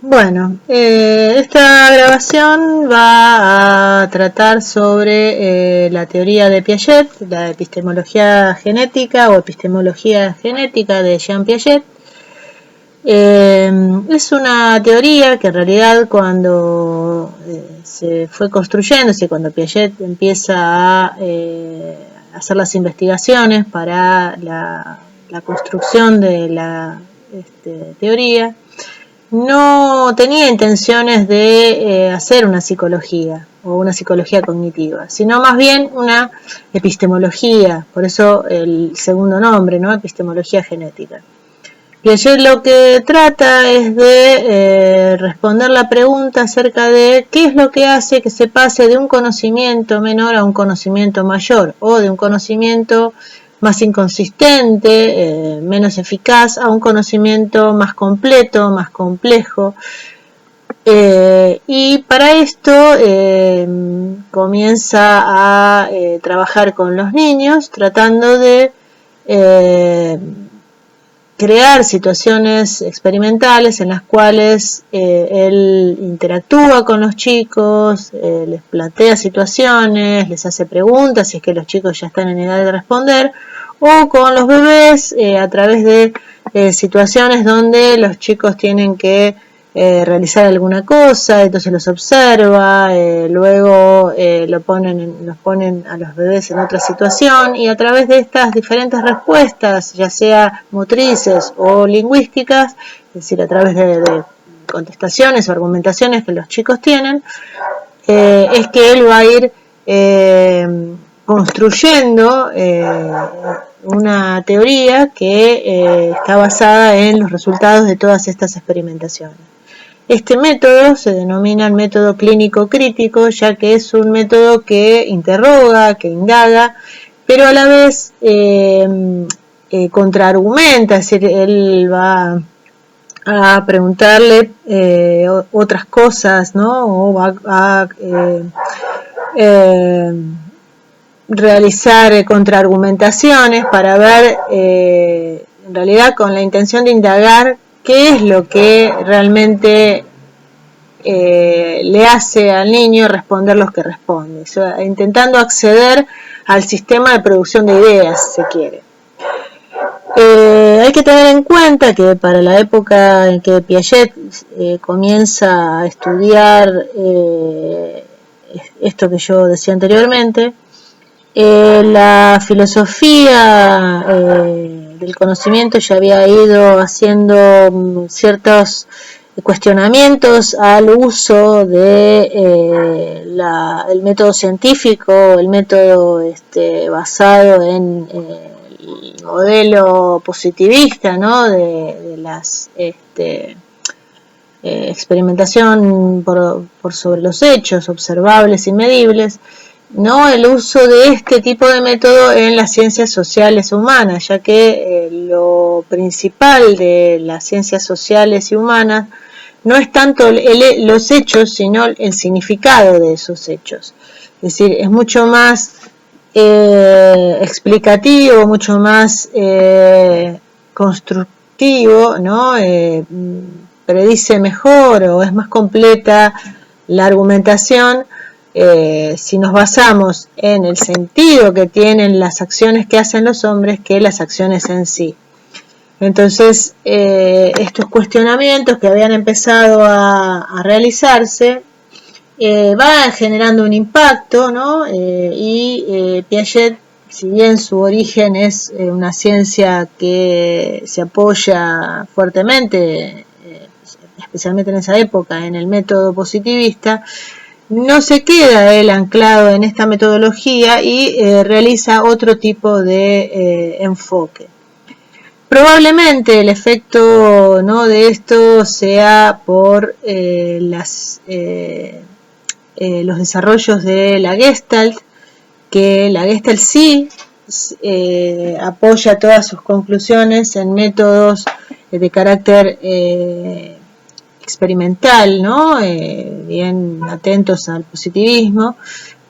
Bueno, esta grabación va a tratar sobre la teoría de Piaget, la epistemología genética o epistemología genética de Jean Piaget. Es una teoría que en realidad cuando se fue construyéndose, cuando Piaget empieza a hacer las investigaciones para la construcción de la teoría, no tenía intenciones de hacer una psicología o una psicología cognitiva, sino más bien una epistemología, por eso el segundo nombre, ¿no? Epistemología genética. Piaget lo que trata es de responder la pregunta acerca de qué es lo que hace que se pase de un conocimiento menor a un conocimiento mayor, o de un conocimiento más inconsistente, menos eficaz, a un conocimiento más completo, más complejo. Y para esto comienza a trabajar con los niños, tratando de crear situaciones experimentales en las cuales él interactúa con los chicos, les plantea situaciones, les hace preguntas si es que los chicos ya están en edad de responder, o con los bebés a través de situaciones donde los chicos tienen que realizar alguna cosa, entonces los observa, luego los ponen a los bebés en otra situación, y a través de estas diferentes respuestas, ya sea motrices o lingüísticas, es decir, a través de contestaciones o argumentaciones que los chicos tienen, es que él va a ir construyendo una teoría que está basada en los resultados de todas estas experimentaciones. Este método se denomina el método clínico crítico, ya que es un método que interroga, que indaga, pero a la vez contraargumenta, es decir, él va a preguntarle otras cosas, ¿no? O va a realizar contraargumentaciones para ver, en realidad con la intención de indagar qué es lo que realmente le hace al niño responder lo que responde, o sea, intentando acceder al sistema de producción de ideas, si se quiere. Hay que tener en cuenta que para la época en que Piaget comienza a estudiar esto que yo decía anteriormente, la filosofía del conocimiento ya había ido haciendo ciertos cuestionamientos al uso de el método científico, el método basado en el modelo positivista, ¿no? de las experimentación por sobre los hechos observables y medibles, no el uso de este tipo de método en las ciencias sociales humanas, ya que lo principal de las ciencias sociales y humanas no es tanto los hechos, sino el significado de esos hechos. Es decir, es mucho más explicativo, mucho más constructivo, ¿no? Predice mejor o es más completa la argumentación si nos basamos en el sentido que tienen las acciones que hacen los hombres que las acciones en sí. Entonces, estos cuestionamientos que habían empezado a realizarse va generando un impacto, ¿no? Y Piaget, si bien su origen es una ciencia que se apoya fuertemente, especialmente en esa época, en el método positivista, no se queda él anclado en esta metodología y realiza otro tipo de enfoque. Probablemente el efecto, ¿no? de esto sea por los desarrollos de la Gestalt, que la Gestalt sí apoya todas sus conclusiones en métodos de carácter experimental, ¿no? Bien atentos al positivismo,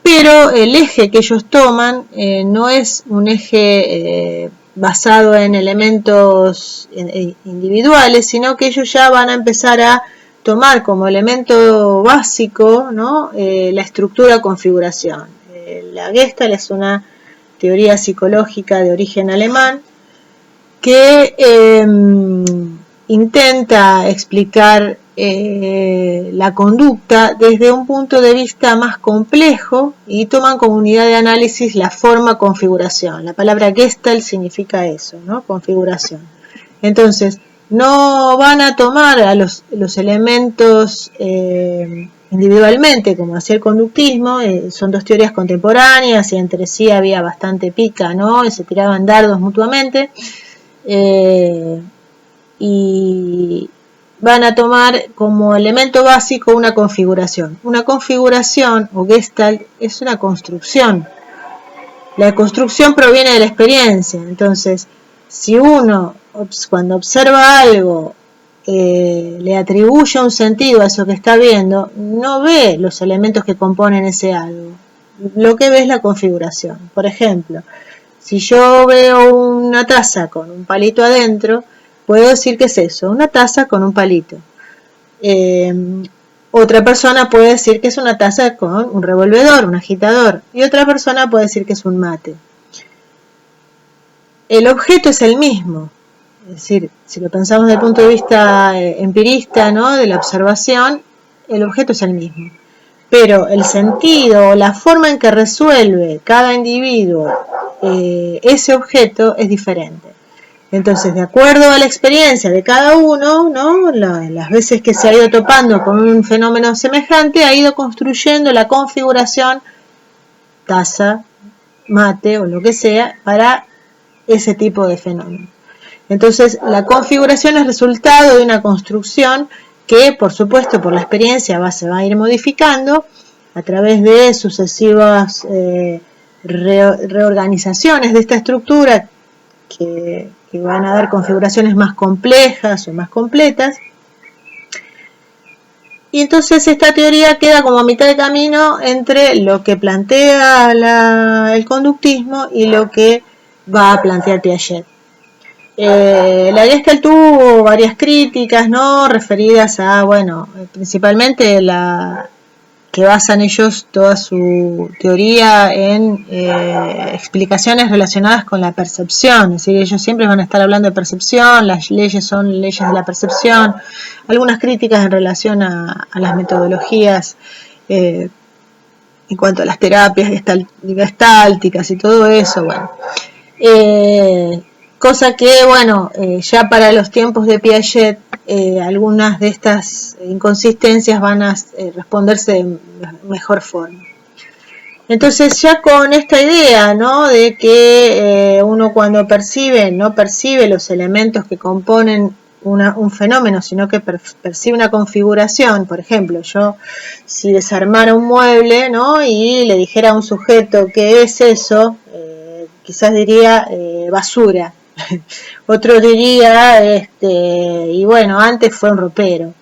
pero el eje que ellos toman no es un eje basado en elementos individuales, sino que ellos ya van a empezar a tomar como elemento básico, ¿no? La estructura configuración. La Gestalt es una teoría psicológica de origen alemán que intenta explicar la conducta desde un punto de vista más complejo y toman como unidad de análisis la forma configuración. La palabra Gestalt significa eso, ¿no? Configuración. Entonces, no van a tomar a los elementos individualmente, como hacía el conductismo. Son dos teorías contemporáneas y entre sí había bastante pica, ¿no? Y se tiraban dardos mutuamente. Y van a tomar como elemento básico una configuración. Una configuración o Gestalt es una construcción. La construcción proviene de la experiencia. Entonces, si uno cuando observa algo le atribuye un sentido a eso que está viendo, no ve los elementos que componen ese algo. Lo que ve es la configuración. Por ejemplo, si yo veo una taza con un palito adentro, puedo decir que es eso, una taza con un palito. Otra persona puede decir que es una taza con un revolvedor, un agitador, y otra persona puede decir que es un mate. El objeto es el mismo, es decir, si lo pensamos desde el punto de vista empirista, ¿no? De la observación, el objeto es el mismo. Pero el sentido o la forma en que resuelve cada individuo ese objeto es diferente. Entonces, de acuerdo a la experiencia de cada uno, ¿no? Las veces que se ha ido topando con un fenómeno semejante, ha ido construyendo la configuración, taza, mate o lo que sea, para ese tipo de fenómeno. Entonces, la configuración es resultado de una construcción que, por supuesto, por la experiencia se va a ir modificando a través de sucesivas reorganizaciones de esta estructura que van a dar configuraciones más complejas o más completas. Y entonces esta teoría queda como a mitad de camino entre lo que plantea el conductismo y lo que va a plantear Piaget. La Gestalt tuvo varias críticas, ¿no? Referidas a, bueno, principalmente que basan ellos toda su teoría en explicaciones relacionadas con la percepción. Es decir, ellos siempre van a estar hablando de percepción, las leyes son leyes de la percepción. Algunas críticas en relación a las metodologías en cuanto a las terapias gestálticas y todo eso, bueno. Cosa que, bueno, ya para los tiempos de Piaget, algunas de estas inconsistencias van a responderse de mejor forma. Entonces, ya con esta idea, ¿no? De que uno cuando percibe, no percibe los elementos que componen un fenómeno, sino que percibe una configuración. Por ejemplo, yo si desarmara un mueble, ¿no? Y le dijera a un sujeto ¿qué es eso? Quizás diría basura. Otro diría, y bueno, antes fue un ropero.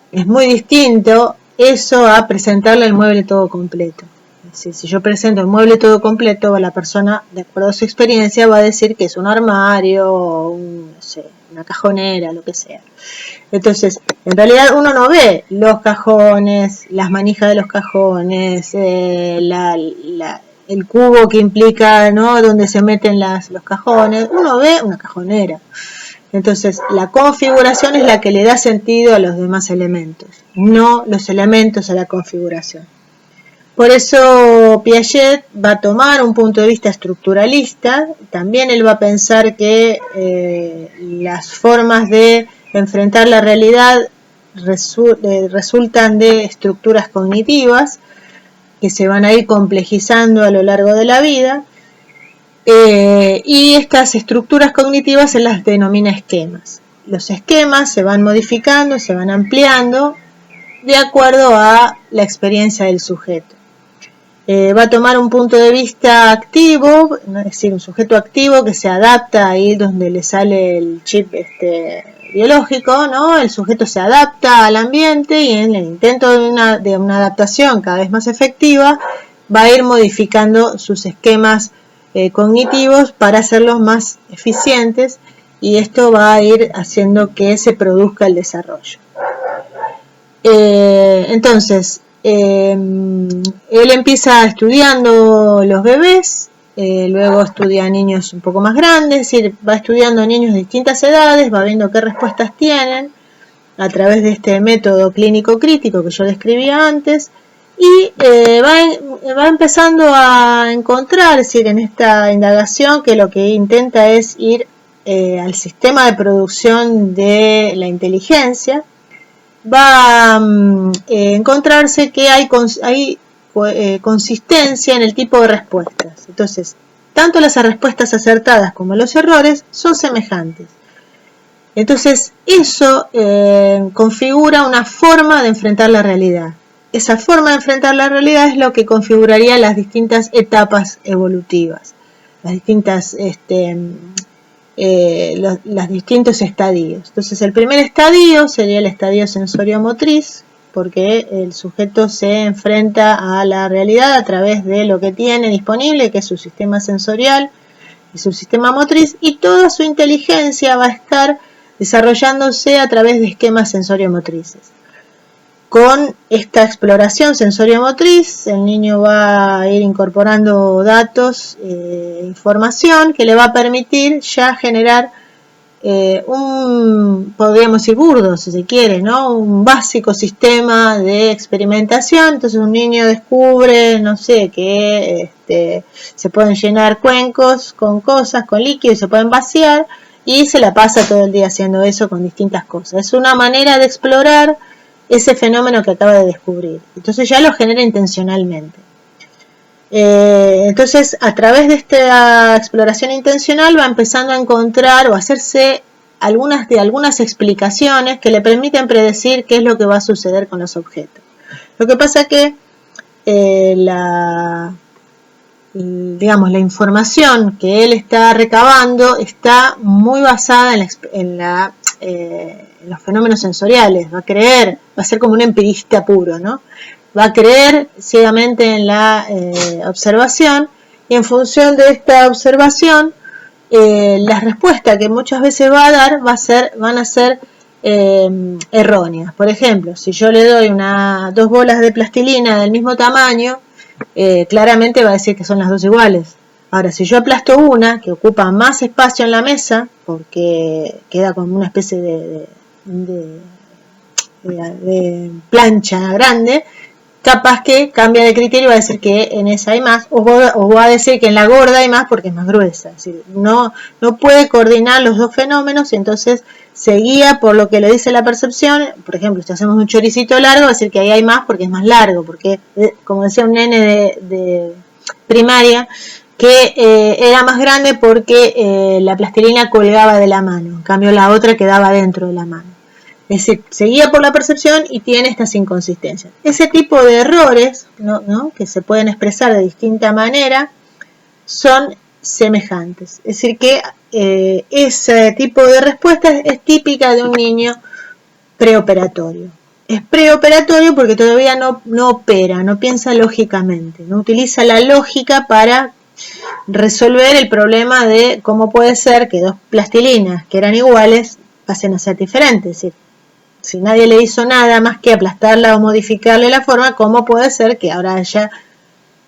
Es muy distinto eso a presentarle el mueble todo completo. Es decir, si yo presento el mueble todo completo, la persona, de acuerdo a su experiencia, va a decir que es un armario, no sé, una cajonera, lo que sea. Entonces, en realidad uno no ve los cajones, las manijas de los cajones, el cubo que implica, ¿no? Donde se meten los cajones, uno ve una cajonera. Entonces, la configuración es la que le da sentido a los demás elementos, no los elementos a la configuración. Por eso Piaget va a tomar un punto de vista estructuralista. También él va a pensar que las formas de enfrentar la realidad resultan de estructuras cognitivas que se van a ir complejizando a lo largo de la vida, y estas estructuras cognitivas se las denomina esquemas. Los esquemas se van modificando, se van ampliando de acuerdo a la experiencia del sujeto. Va a tomar un punto de vista activo, es decir, un sujeto activo que se adapta ahí donde le sale el chip biológico, ¿no? El sujeto se adapta al ambiente y en el intento de una adaptación cada vez más efectiva va a ir modificando sus esquemas cognitivos para hacerlos más eficientes, y esto va a ir haciendo que se produzca el desarrollo. Entonces, él empieza estudiando los bebés, luego estudia niños un poco más grandes, es decir, va estudiando niños de distintas edades, va viendo qué respuestas tienen a través de este método clínico crítico que yo describía antes, y va empezando a encontrar, es decir, en esta indagación, que lo que intenta es ir al sistema de producción de la inteligencia, va a encontrarse que hay consistencia en el tipo de respuestas. Entonces, tanto las respuestas acertadas como los errores son semejantes. Entonces, eso configura una forma de enfrentar la realidad. Esa forma de enfrentar la realidad es lo que configuraría las distintas etapas evolutivas, las distintas los distintos estadios. Entonces, el primer estadio sería el estadio sensorio-motriz, porque el sujeto se enfrenta a la realidad a través de lo que tiene disponible, que es su sistema sensorial y su sistema motriz, y toda su inteligencia va a estar desarrollándose a través de esquemas sensorio-motrices. Con esta exploración sensorio-motriz, el niño va a ir incorporando datos, información que le va a permitir ya generar podríamos decir burdo, si se quiere, ¿no? Un básico sistema de experimentación. Entonces un niño descubre, no sé, que se pueden llenar cuencos con cosas, con líquido, y se pueden vaciar, y se la pasa todo el día haciendo eso con distintas cosas. Es una manera de explorar ese fenómeno que acaba de descubrir. Entonces ya lo genera intencionalmente. Entonces, a través de esta exploración intencional va empezando a encontrar o a hacerse algunas explicaciones que le permiten predecir qué es lo que va a suceder con los objetos. Lo que pasa que la información que él está recabando está muy basada en los fenómenos sensoriales. Va a ser como un empirista puro, ¿no? Va a creer ciegamente en la observación, y en función de esta observación, las respuestas que muchas veces va a dar van a ser erróneas. Por ejemplo, si yo le doy dos bolas de plastilina del mismo tamaño, claramente va a decir que son las dos iguales. Ahora, si yo aplasto una que ocupa más espacio en la mesa, porque queda como una especie de plancha grande, capaz que cambia de criterio y va a decir que en esa hay más, o va a decir que en la gorda hay más porque es más gruesa. Es decir, no puede coordinar los dos fenómenos, y entonces se guía por lo que le dice la percepción. Por ejemplo, si hacemos un choricito largo, va a decir que ahí hay más porque es más largo, porque, como decía un nene de primaria, que era más grande porque la plastilina colgaba de la mano, en cambio la otra quedaba dentro de la mano. Es decir, se guía por la percepción y tiene estas inconsistencias. Ese tipo de errores, ¿no? Que se pueden expresar de distinta manera, son semejantes. Es decir, que ese tipo de respuesta es típica de un niño preoperatorio. Es preoperatorio porque todavía no opera, no piensa lógicamente, no utiliza la lógica para resolver el problema de cómo puede ser que dos plastilinas que eran iguales pasen a ser diferentes. Es decir, si nadie le hizo nada más que aplastarla o modificarle la forma, ¿cómo puede ser que ahora haya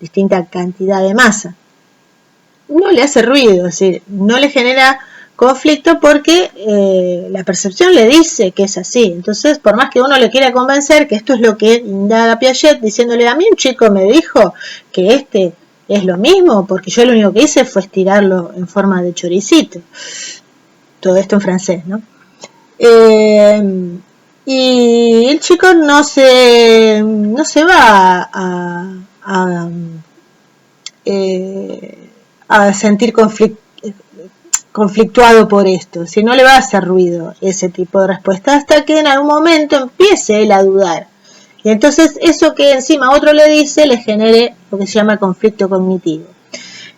distinta cantidad de masa? No le hace ruido, es decir, no le genera conflicto porque la percepción le dice que es así. Entonces, por más que uno le quiera convencer que esto es lo que indaga Piaget, diciéndole, a mí un chico me dijo que es lo mismo, porque yo lo único que hice fue estirarlo en forma de choricito. Todo esto en francés, ¿no? Y el chico no se va a sentir conflictuado por esto, si no le va a hacer ruido ese tipo de respuesta, hasta que en algún momento empiece él a dudar. Y entonces eso que encima otro le dice le genere lo que se llama conflicto cognitivo.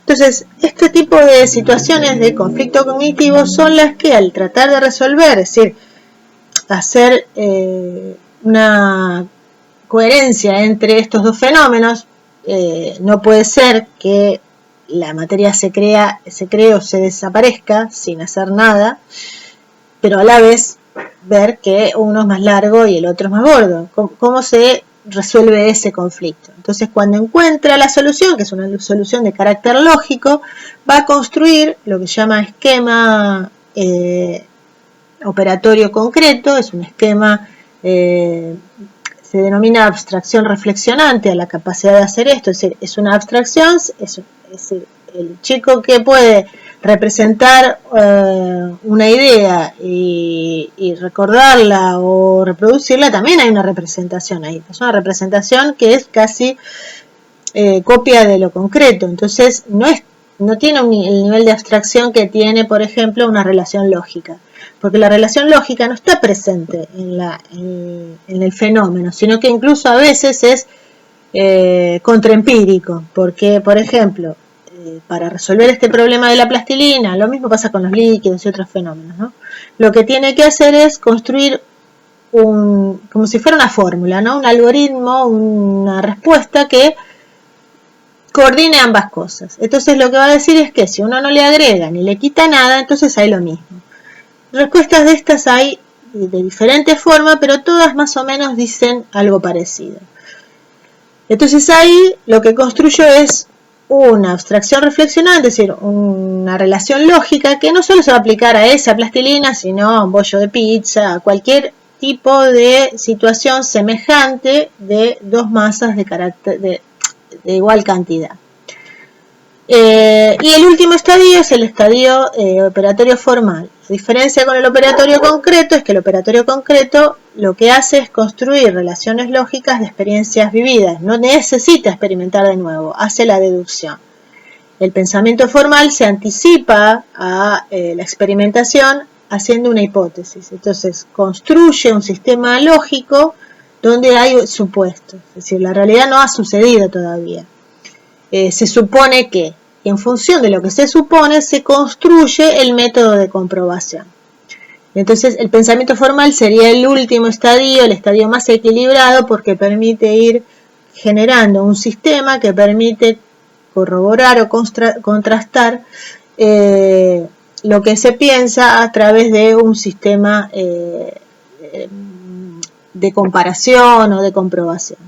Entonces, este tipo de situaciones de conflicto cognitivo son las que, al tratar de resolver, es decir, hacer una coherencia entre estos dos fenómenos, no puede ser que la materia se cree o se desaparezca sin hacer nada, pero a la vez ver que uno es más largo y el otro es más gordo. ¿Cómo se resuelve ese conflicto? Entonces, cuando encuentra la solución, que es una solución de carácter lógico, va a construir lo que se llama esquema operatorio concreto. Es un esquema, se denomina abstracción reflexionante a la capacidad de hacer esto. Es decir, es una abstracción, es decir, el chico que puede representar una idea y recordarla o reproducirla, también hay una representación ahí. Es una representación que es casi copia de lo concreto. Entonces no tiene el nivel de abstracción que tiene, por ejemplo, una relación lógica. Porque la relación lógica no está presente en el fenómeno, sino que incluso a veces es contraempírico. Porque, por ejemplo, para resolver este problema de la plastilina, lo mismo pasa con los líquidos y otros fenómenos, ¿no? Lo que tiene que hacer es construir como si fuera una fórmula, ¿no? Un algoritmo, una respuesta que coordine ambas cosas. Entonces lo que va a decir es que si uno no le agrega ni le quita nada, entonces hay lo mismo. Respuestas de estas hay de diferentes formas, pero todas más o menos dicen algo parecido. Entonces ahí lo que construyo es una abstracción reflexionante, es decir, una relación lógica que no solo se va a aplicar a esa plastilina, sino a un bollo de pizza, a cualquier tipo de situación semejante de dos masas de igual cantidad. Y el último estadio es el estadio operatorio formal. La diferencia con el operatorio concreto es que el operatorio concreto lo que hace es construir relaciones lógicas de experiencias vividas. No necesita experimentar de nuevo, hace la deducción. El pensamiento formal se anticipa a la experimentación haciendo una hipótesis. Entonces construye un sistema lógico donde hay supuestos. Es decir, la realidad no ha sucedido todavía. Se supone que, y en función de lo que se supone, se construye el método de comprobación. Entonces, el pensamiento formal sería el último estadio, el estadio más equilibrado, porque permite ir generando un sistema que permite corroborar o contrastar lo que se piensa a través de un sistema de comparación o de comprobación.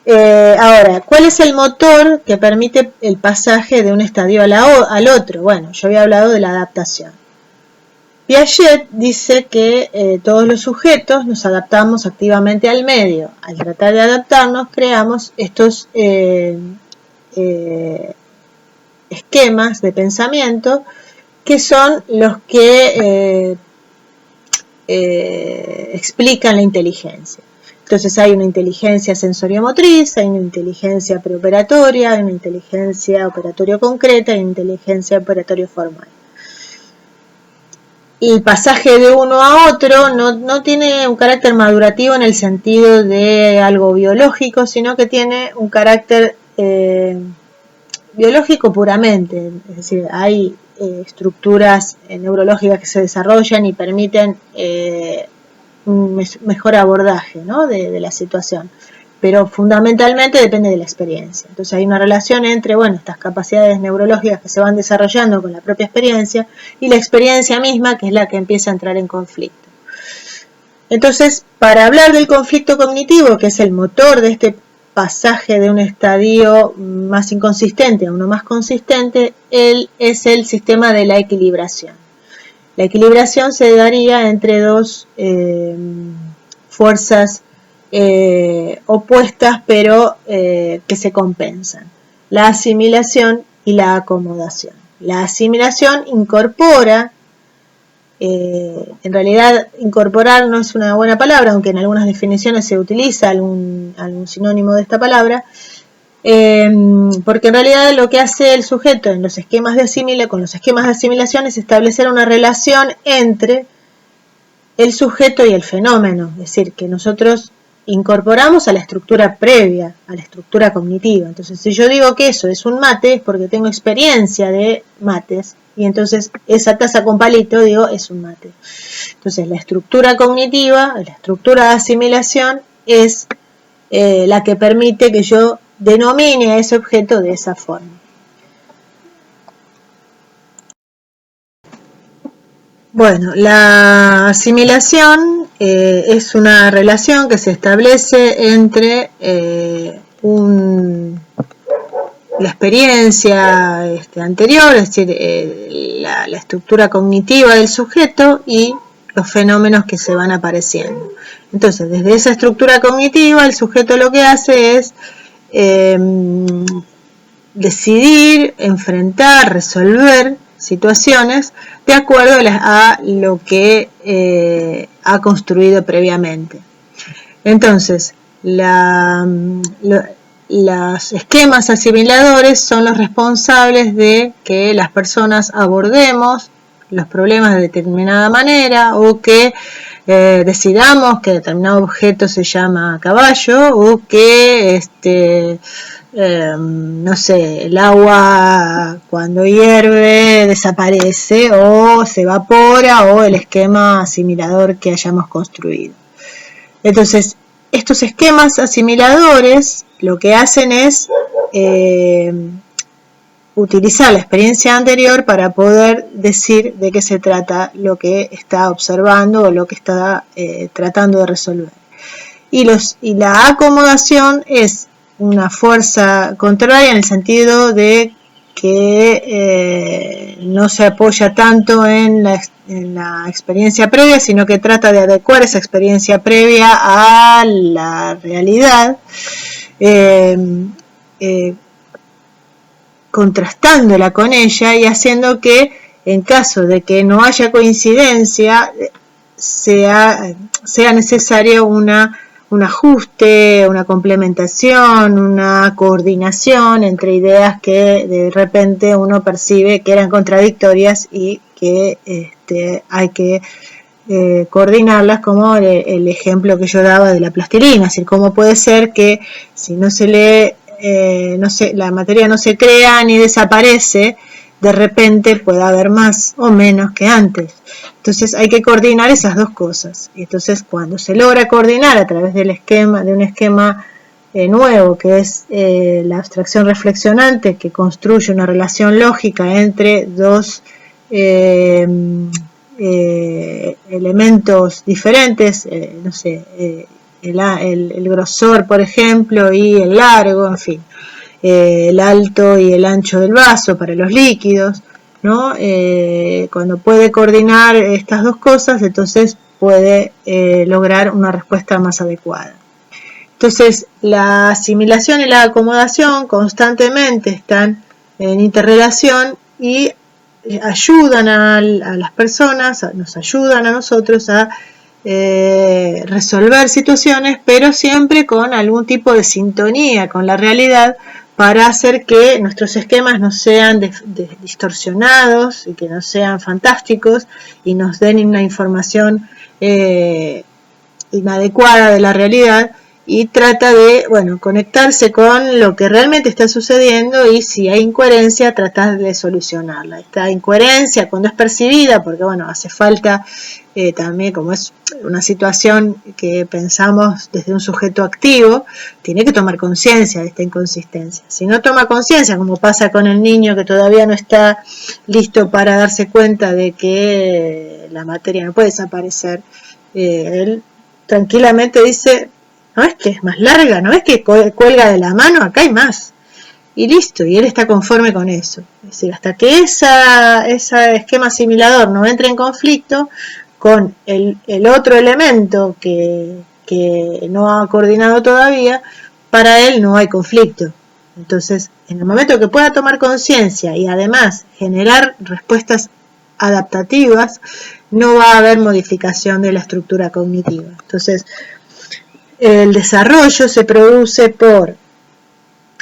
Ahora, ¿cuál es el motor que permite el pasaje de un estadio al otro? Bueno, yo había hablado de la adaptación. Piaget dice que todos los sujetos nos adaptamos activamente al medio. Al tratar de adaptarnos, creamos estos esquemas de pensamiento que son los que explican la inteligencia. Entonces hay una inteligencia sensoriomotriz, hay una inteligencia preoperatoria, hay una inteligencia operatorio concreta y una inteligencia operatorio formal. Y el pasaje de uno a otro no tiene un carácter madurativo en el sentido de algo biológico, sino que tiene un carácter biológico puramente. Es decir, hay estructuras neurológicas que se desarrollan y permiten un mejor abordaje, ¿no? de la situación, pero fundamentalmente depende de la experiencia. Entonces hay una relación entre, bueno, estas capacidades neurológicas que se van desarrollando con la propia experiencia y la experiencia misma, que es la que empieza a entrar en conflicto. Entonces, para hablar del conflicto cognitivo, que es el motor de este pasaje de un estadio más inconsistente a uno más consistente, él es el sistema de la equilibración. La equilibración se daría entre dos fuerzas opuestas, pero que se compensan: la asimilación y la acomodación. La asimilación incorpora, en realidad incorporar no es una buena palabra, aunque en algunas definiciones se utiliza algún sinónimo de esta palabra, porque en realidad lo que hace el sujeto en los esquemas de con los esquemas de asimilación es establecer una relación entre el sujeto y el fenómeno, es decir, que nosotros incorporamos a la estructura previa, a la estructura cognitiva. Entonces, si yo digo que eso es un mate, es porque tengo experiencia de mates, y entonces esa taza con palito, digo, es un mate. Entonces, la estructura cognitiva, la estructura de asimilación, es la que permite que yo denomine a ese objeto de esa forma. Bueno, la asimilación es una relación que se establece entre la experiencia anterior, es decir, la estructura cognitiva del sujeto y los fenómenos que se van apareciendo. Entonces, desde esa estructura cognitiva, el sujeto lo que hace es decidir, enfrentar, resolver situaciones de acuerdo a lo que ha construido previamente. Entonces, los esquemas asimiladores son los responsables de que las personas abordemos los problemas de determinada manera o que decidamos que determinado objeto se llama caballo o que no sé, el agua cuando hierve desaparece o se evapora o el esquema asimilador que hayamos construido. Entonces, estos esquemas asimiladores lo que hacen es utilizar la experiencia anterior para poder decir de qué se trata lo que está observando o lo que está tratando de resolver. Y la acomodación es una fuerza contraria en el sentido de que no se apoya tanto en la experiencia previa, sino que trata de adecuar esa experiencia previa a la realidad, contrastándola con ella y haciendo que en caso de que no haya coincidencia sea necesario un ajuste, una complementación, una coordinación entre ideas que de repente uno percibe que eran contradictorias y que hay que coordinarlas, como el ejemplo que yo daba de la plastilina. Es decir, cómo puede ser que si no se lee, la materia no se crea ni desaparece, de repente pueda haber más o menos que antes. Entonces hay que coordinar esas dos cosas. Entonces cuando se logra coordinar a través de un esquema nuevo, que es la abstracción reflexionante, que construye una relación lógica entre dos elementos diferentes, no sé, el grosor, por ejemplo, y el largo, en fin, el alto y el ancho del vaso para los líquidos, ¿no? Cuando puede coordinar estas dos cosas, entonces puede lograr una respuesta más adecuada. Entonces, la asimilación y la acomodación constantemente están en interrelación y ayudan a las personas, nos ayudan a nosotros a resolver situaciones, pero siempre con algún tipo de sintonía con la realidad, para hacer que nuestros esquemas no sean distorsionados y que no sean fantásticos y nos den una información inadecuada de la realidad, y trata de, conectarse con lo que realmente está sucediendo, y si hay incoherencia, tratar de solucionarla. Esta incoherencia, cuando es percibida, porque hace falta también, como es una situación que pensamos desde un sujeto activo, tiene que tomar conciencia de esta inconsistencia. Si no toma conciencia, como pasa con el niño que todavía no está listo para darse cuenta de que la materia no puede desaparecer, él tranquilamente dice: ¿no es que es más larga? ¿No es que cuelga de la mano? Acá hay más. Y listo, y él está conforme con eso. Es decir, hasta que ese esquema asimilador no entre en conflicto con el otro elemento que no ha coordinado todavía, para él no hay conflicto. Entonces, en el momento que pueda tomar conciencia y además generar respuestas adaptativas, no va a haber modificación de la estructura cognitiva. Entonces, el desarrollo se produce por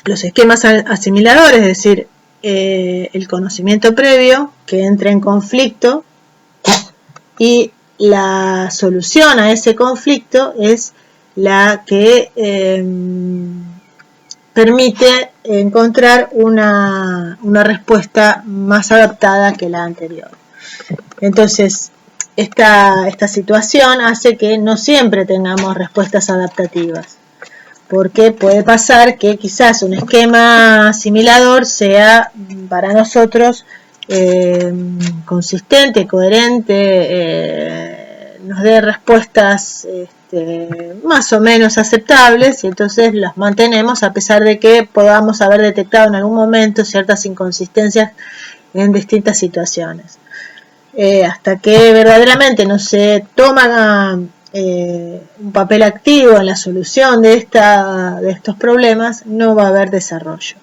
los esquemas asimiladores, es decir, el conocimiento previo que entra en conflicto, y la solución a ese conflicto es la que permite encontrar una respuesta más adaptada que la anterior. Entonces, esta situación hace que no siempre tengamos respuestas adaptativas, porque puede pasar que quizás un esquema asimilador sea para nosotros consistente, coherente, nos dé respuestas más o menos aceptables, y entonces las mantenemos a pesar de que podamos haber detectado en algún momento ciertas inconsistencias en distintas situaciones. Hasta que verdaderamente no se toma un papel activo en la solución de estos problemas, no va a haber desarrollo.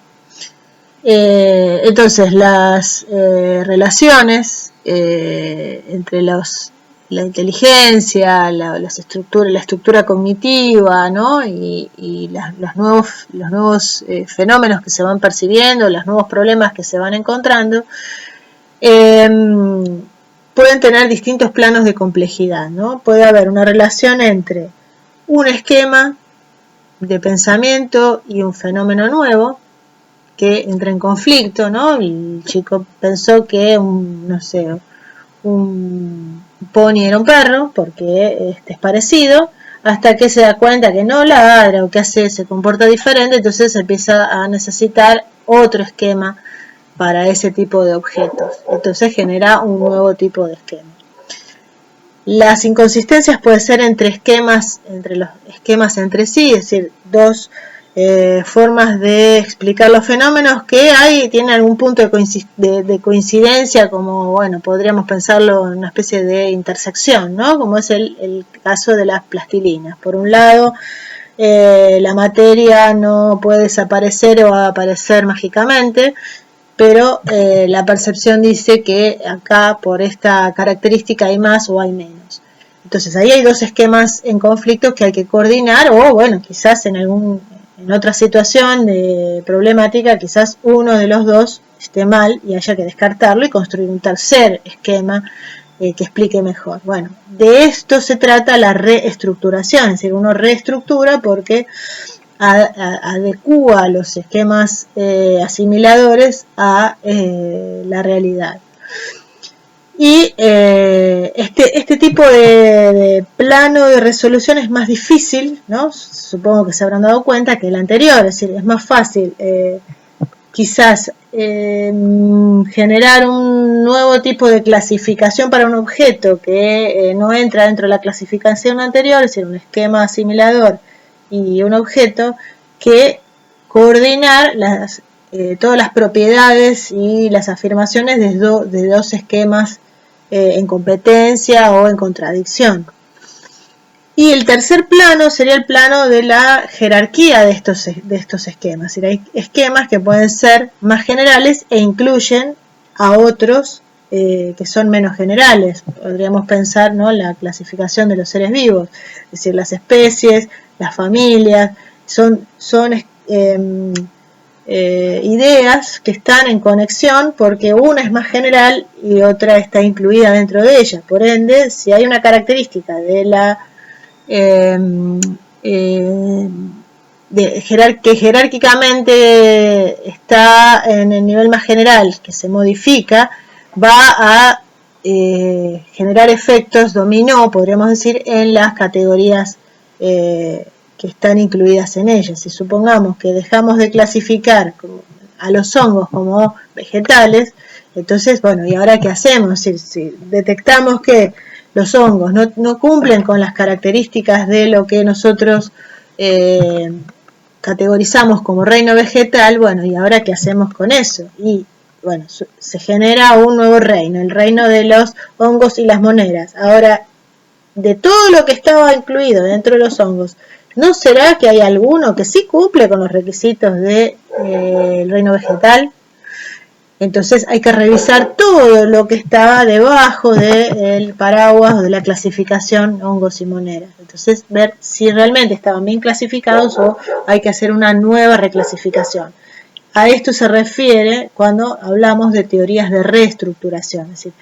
Entonces las relaciones entre la inteligencia, la estructura cognitiva, ¿no? y los nuevos fenómenos que se van percibiendo, los nuevos problemas que se van encontrando, pueden tener distintos planos de complejidad, ¿no? Puede haber una relación entre un esquema de pensamiento y un fenómeno nuevo que entra en conflicto, ¿no? El chico pensó que un pony era un perro porque es parecido, hasta que se da cuenta que no ladra o que se comporta diferente, entonces empieza a necesitar otro esquema para ese tipo de objetos. Entonces genera un nuevo tipo de esquema. Las inconsistencias pueden ser entre los esquemas entre sí, es decir, dos formas de explicar los fenómenos que tienen algún punto de coincidencia, como, bueno, podríamos pensarlo en una especie de intersección, ¿no? Como es el caso de las plastilinas. Por un lado, la materia no puede desaparecer o aparecer mágicamente, pero la percepción dice que acá por esta característica hay más o hay menos. Entonces ahí hay dos esquemas en conflicto que hay que coordinar, o bueno, quizás en otra situación de problemática, quizás uno de los dos esté mal y haya que descartarlo y construir un tercer esquema que explique mejor. Bueno, de esto se trata la reestructuración, es decir, uno reestructura porque adecúa los esquemas asimiladores a la realidad. Y este tipo de plano de resolución es más difícil, ¿no? Supongo que se habrán dado cuenta que el anterior, es decir, es más fácil quizás generar un nuevo tipo de clasificación para un objeto que no entra dentro de la clasificación anterior, es decir, un esquema asimilador y un objeto, que coordinar todas las propiedades y las afirmaciones de dos esquemas en competencia o en contradicción. Y el tercer plano sería el plano de la jerarquía de estos esquemas. Es decir, hay esquemas que pueden ser más generales e incluyen a otros que son menos generales. Podríamos pensar, ¿no?, la clasificación de los seres vivos, es decir, las especies, las familias, son ideas que están en conexión porque una es más general y otra está incluida dentro de ella. Por ende, si hay una característica que jerárquicamente está en el nivel más general, que se modifica, va a generar efectos dominó, podríamos decir, en las categorías que están incluidas en ellas. Si supongamos que dejamos de clasificar a los hongos como vegetales, entonces, bueno, ¿y ahora qué hacemos? Si detectamos que los hongos no cumplen con las características de lo que nosotros categorizamos como reino vegetal, bueno, ¿y ahora qué hacemos con eso? Y bueno, se genera un nuevo reino, el reino de los hongos y las moneras. Ahora, de todo lo que estaba incluido dentro de los hongos, ¿no será que hay alguno que sí cumple con los requisitos del reino vegetal? Entonces hay que revisar todo lo que estaba debajo del paraguas o de la clasificación hongos y moneras. Entonces ver si realmente estaban bien clasificados o hay que hacer una nueva reclasificación. A esto se refiere cuando hablamos de teorías de reestructuración. Es decir,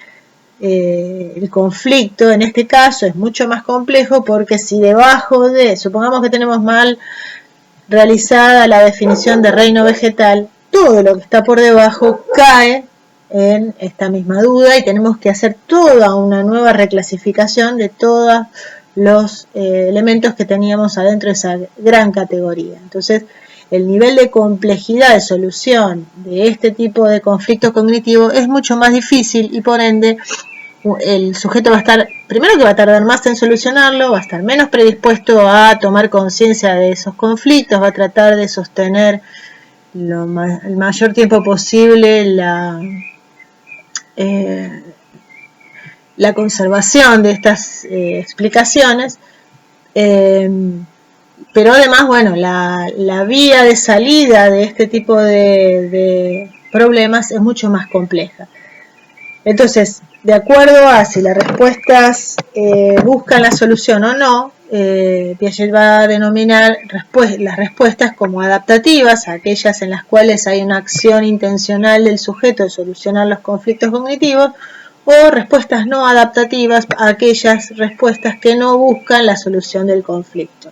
el conflicto en este caso es mucho más complejo porque si debajo supongamos que tenemos mal realizada la definición de reino vegetal, todo lo que está por debajo cae en esta misma duda y tenemos que hacer toda una nueva reclasificación de todos los elementos que teníamos adentro de esa gran categoría. Entonces, el nivel de complejidad de solución de este tipo de conflictos cognitivos es mucho más difícil y por ende el sujeto va a estar, primero que va a tardar más en solucionarlo, va a estar menos predispuesto a tomar conciencia de esos conflictos, va a tratar de sostener el mayor tiempo posible la conservación de estas explicaciones, pero además, bueno, la vía de salida de este tipo de problemas es mucho más compleja. Entonces, de acuerdo a si las respuestas buscan la solución o no, Piaget va a denominar las respuestas como adaptativas, aquellas en las cuales hay una acción intencional del sujeto de solucionar los conflictos cognitivos, o respuestas no adaptativas, aquellas respuestas que no buscan la solución del conflicto.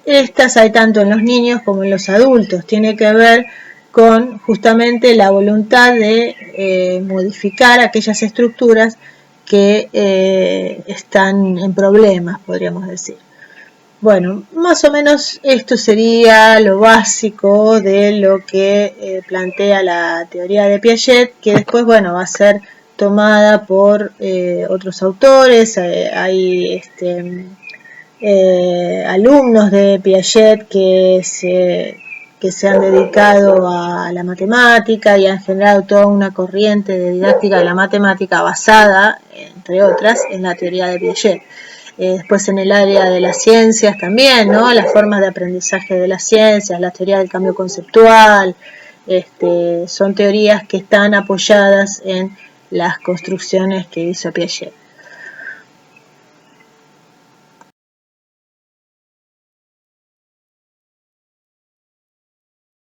Estas hay tanto en los niños como en los adultos, tiene que ver con justamente la voluntad de modificar aquellas estructuras que están en problemas, podríamos decir. Bueno, más o menos esto sería lo básico de lo que plantea la teoría de Piaget, que después, bueno, va a ser tomada por otros autores. Hay alumnos de Piaget que se han dedicado a la matemática y han generado toda una corriente de didáctica de la matemática basada, entre otras, en la teoría de Piaget. Después en el área de las ciencias también, ¿no? Las formas de aprendizaje de las ciencias, la teoría del cambio conceptual, son teorías que están apoyadas en las construcciones que hizo Piaget.